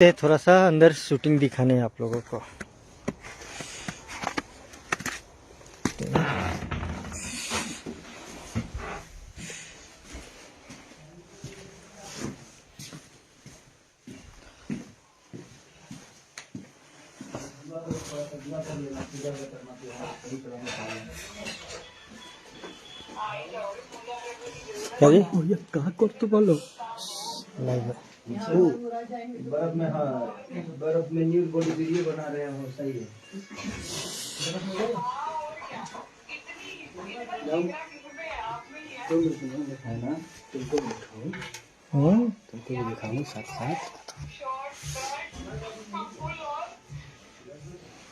थोड़ा सा अंदर शूटिंग दिखाने हैं आप लोगों को। क्या जी? कहाँ कर तो बोलो लाइव बर्फ में। हाँ, बर्फ में न्यूज बॉडी वीडियो बना रहे हैं, वो सही है। है ना, तुमको भी दिखाऊं, तुमको भी दिखाऊं साथ साथ।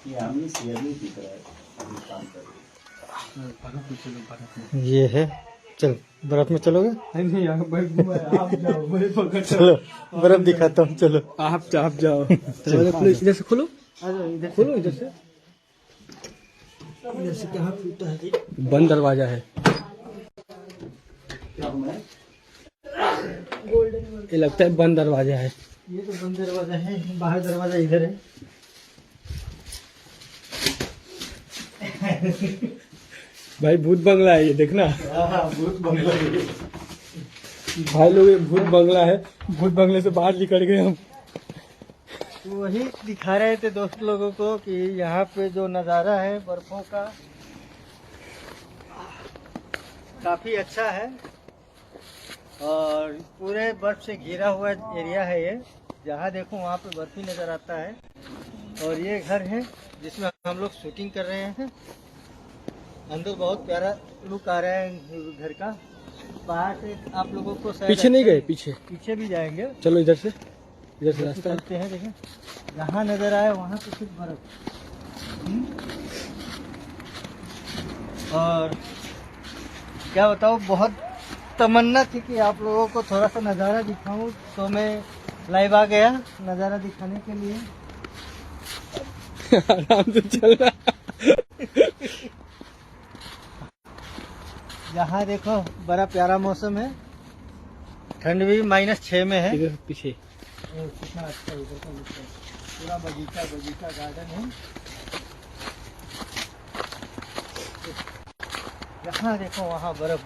ये आमने शेरनी की तरह अभी काम कर रही है। ये है। चल बर्फ में चलोगे? नहीं, आप जाओ, मैं पकड़। चलो बर्फ दिखाता हूँ, चलो। आप जाओ। इधर से खोलो, खोलो इधर से। इधर से कहाँ फूटा है? बंद दरवाजा है। ये लगता है बंद दरवाजा है। ये तो बंद दरवाजा है, बाहर दरवाजा इधर है। भाई भूत बंगला है ये, देखना। भूत बंगला। भाई लोग ये भूत बंगला है, भूत बंगले से बाहर निकल गए हम। तो वही दिखा रहे थे दोस्त लोगों को कि यहाँ पे जो नज़ारा है बर्फों का काफ़ी अच्छा है और पूरे बर्फ से घिरा हुआ एरिया है ये। जहाँ देखो वहाँ पे बर्फ ही नज़र आता है। और ये घर है जिसमें हम लोग शूटिंग कर रहे हैं। अंदर बहुत प्यारा लुक आ रहा है घर का। बाहर से आप लोगों को पीछे नहीं गए? पीछे भी जाएंगे। चलो इधर से रास्ता चलते हैं। देखें जहाँ नजर आए वहाँ पे सिर्फ बर्फ। और क्या बताऊँ, बहुत तमन्ना थी कि आप लोगों को थोड़ा सा नज़ारा दिखाऊं, तो मैं लाइव आ गया नज़ारा दिखाने के लिए। आराम से चल रहा। यहाँ देखो बड़ा प्यारा मौसम है, ठंड भी -6 में है। इधर पीछे कितना अच्छा इधर का लुक है। पूरा बगीचा गार्डन है। यहाँ देखो वहाँ बर्फ।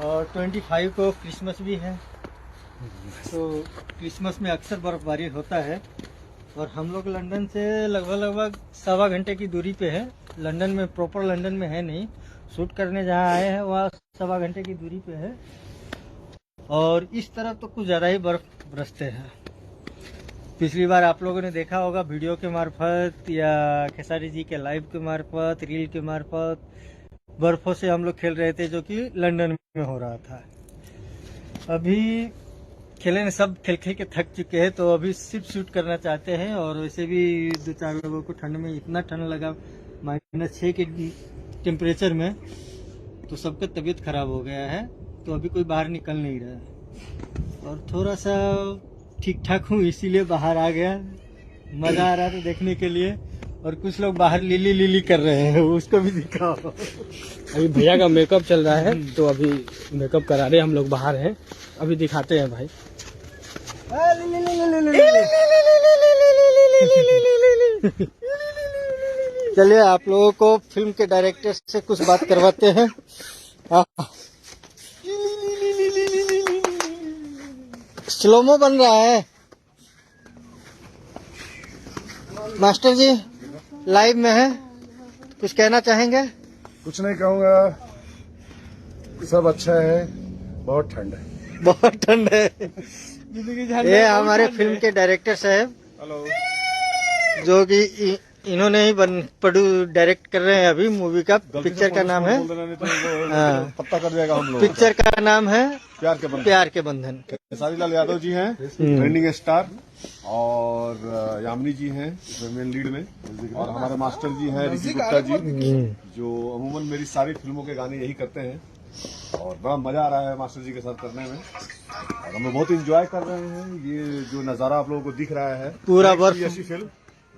और 25 को क्रिसमस भी है, तो क्रिसमस में अक्सर बर्फबारी होता है। और हम लोग लंदन से लगभग 1.25 घंटे की दूरी पे है। लंदन में, प्रॉपर लंदन में है नहीं, शूट करने जहाँ आए हैं वहाँ 1.25 घंटे की दूरी पे है। और इस तरफ तो कुछ ज़्यादा ही बर्फ बरसते हैं। पिछली बार आप लोगों ने देखा होगा वीडियो के मार्फत या खेसारी जी के लाइव के मार्फत, रील के मार्फत, बर्फों से हम लोग खेल रहे थे जो कि लंदन में हो रहा था। अभी खेले ने सब खेल के थक चुके हैं, तो अभी सिर्फ शूट करना चाहते हैं। और वैसे भी 2-4 लोगों को ठंड में इतना ठंड लगा, -6 के टेम्परेचर में, तो सबका तबीयत खराब हो गया है। तो अभी कोई बाहर निकल नहीं रहा है। और थोड़ा सा ठीक ठाक हूँ, इसीलिए बाहर आ गया। मज़ा आ रहा था देखने के लिए। और कुछ लोग बाहर लीली कर रहे हैं, उसको भी दिखाओ। अभी भैया का मेकअप चल रहा है, तो अभी मेकअप करा रहे, हम लोग बाहर हैं। अभी दिखाते हैं भाई। चलिए आप लोगों को फिल्म के डायरेक्टर से कुछ बात करवाते हैं। स्लोमो बन रहा है। मास्टर जी लाइव में है, कुछ कहना चाहेंगे? कुछ नहीं कहूँगा, सब अच्छा है। बहुत ठंड है, बहुत ठंड है। ये हमारे फिल्म के डायरेक्टर साहब, हेलो, जो कि इन्होंने ही डायरेक्ट कर रहे हैं अभी मूवी का। पिक्चर का नाम है, पत्ता कर जाएगा हम लोग। पिक्चर का नाम है प्यार के बंधन। खेसारी लाल यादव जी हैं ट्रेंडिंग स्टार, और यामिनी जी हैं इसमें मेन लीड में, और हमारे मास्टर जी हैं ऋषि गुप्ता जी, जो अमूमन मेरी सारी फिल्मों के गाने यही करते हैं। और बड़ा मजा आ रहा है मास्टर जी के साथ करने में, और हम लोग बहुत इंजॉय कर रहे हैं। ये जो नजारा आप लोगों को दिख रहा है, पूरा बर्फ, ऐसी फिल्म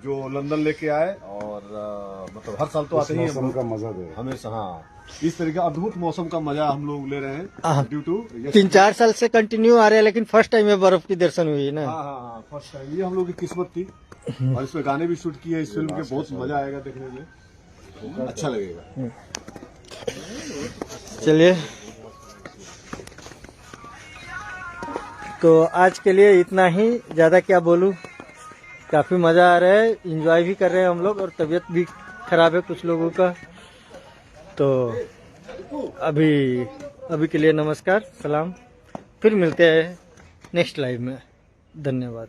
जो लंदन लेके आए। और मतलब हर साल तो आते ही हम लोग, का मजा दे हमेशा। हाँ, इस तरह का अद्भुत मौसम का मजा हम लोग ले रहे हाँ। हैं ड्यू टू 3-4 साल से कंटिन्यू आ रहे हैं, लेकिन फर्स्ट टाइम में बर्फ की दर्शन हुई है ना। हाँ फर्स्ट टाइम ये हम लोग की किस्मत थी। और इसमें गाने भी शूट किए इस फिल्म के, बहुत मजा आएगा देखने में, अच्छा लगेगा। चलिए, तो आज के लिए इतना ही, ज्यादा क्या बोलूं। काफी मजा आ रहा है, एंजॉय भी कर रहे हैं हम लोग, और तबीयत भी खराब है कुछ लोगों का। तो अभी के लिए नमस्कार, सलाम, फिर मिलते हैं नेक्स्ट लाइव में। धन्यवाद।